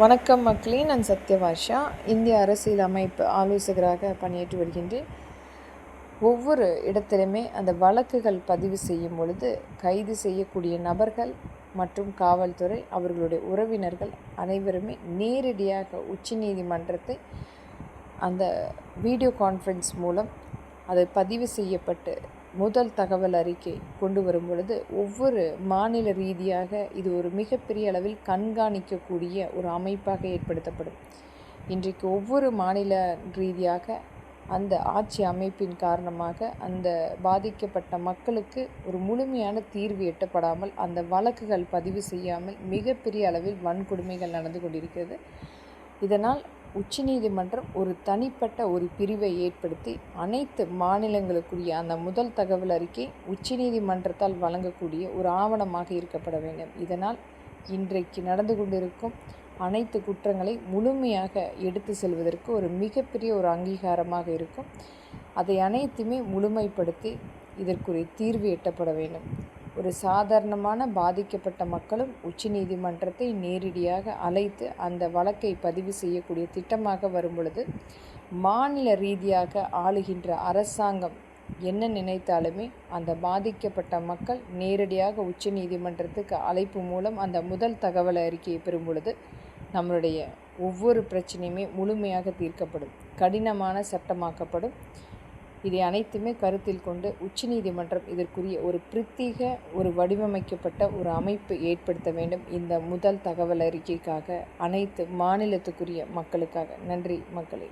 வணக்கம் மக்களே, நான் சத்யவாஷா. இந்திய அரசியல் அமைப்பு ஆலோசகராக பணியாற்றி வருகின்றேன். ஒவ்வொரு இடத்திலுமே அந்த வழக்குகள் பதிவு செய்யும் பொழுது கைது செய்யக்கூடிய நபர்கள் மற்றும் காவல்துறை, அவர்களுடைய உறவினர்கள் அனைவருமே நேரடியாக உச்சநீதிமன்றத்தை அந்த வீடியோ கான்ஃபரன்ஸ் மூலம் அது பதிவு செய்யப்பட்டு முதல் தகவல் அறிக்கை கொண்டு வரும் பொழுது ஒவ்வொரு மாநில ரீதியாக இது ஒரு மிகப்பெரிய அளவில் கண்காணிக்கக்கூடிய ஒரு அமைப்பாக ஏற்படுத்தப்படும். இன்றைக்கு ஒவ்வொரு மாநில ரீதியாக அந்த ஆட்சி அமைப்பின் காரணமாக அந்த பாதிக்கப்பட்ட மக்களுக்கு ஒரு முழுமையான தீர்வு எட்டப்படாமல், அந்த வழக்குகள் பதிவு செய்யாமல் மிகப்பெரிய அளவில் வன்கொடுமைகள் நடந்து கொண்டிருக்கிறது. இதனால் உச்சநீதிமன்றம் ஒரு தனிப்பட்ட ஒரு பிரிவை ஏற்படுத்தி அனைத்து மாநிலங்களுக்குரிய அந்த முதல் தகவல் அறிக்கை உச்சநீதிமன்றத்தால் வழங்கக்கூடிய ஒரு ஆவணமாக இருக்கப்பட வேண்டும். இதனால் இன்றைக்கு நடந்து கொண்டிருக்கும் அனைத்து குற்றங்களை முழுமையாக எடுத்து செல்வதற்கு ஒரு மிகப்பெரிய ஒரு அங்கீகாரமாக இருக்கும். அதை அனைத்துமே முழுமைப்படுத்தி இதற்குரிய தீர்வு எட்டப்பட வேண்டும். ஒரு சாதாரணமான பாதிக்கப்பட்ட மக்களும் உச்சநீதிமன்றத்தை நேரடியாக அழைத்து அந்த வழக்கை பதிவு செய்யக்கூடிய திட்டமாக வரும் பொழுது, மாநில ரீதியாக ஆளுகின்ற அரசாங்கம் என்ன நினைத்தாலுமே அந்த பாதிக்கப்பட்ட மக்கள் நேரடியாக உச்சநீதிமன்றத்துக்கு அழைப்பு மூலம் அந்த முதல் தகவல் அறிக்கையை பெறும் பொழுது நம்மளுடைய ஒவ்வொரு பிரச்சனையுமே முழுமையாக தீர்க்கப்படும், கடினமான சட்டமாக்கப்படும். இதை அனைத்துமே கருத்தில் கொண்டு உச்சநீதிமன்றம் இதற்குரிய ஒரு பிரத்யேக ஒரு வடிவமைக்கப்பட்ட ஒரு அமைப்பு ஏற்படுத்த வேண்டும். இந்த முதல் தகவல் அறிக்கைக்காக அனைத்து மாநிலத்துக்குரிய மக்களுக்காக. நன்றி மக்களே.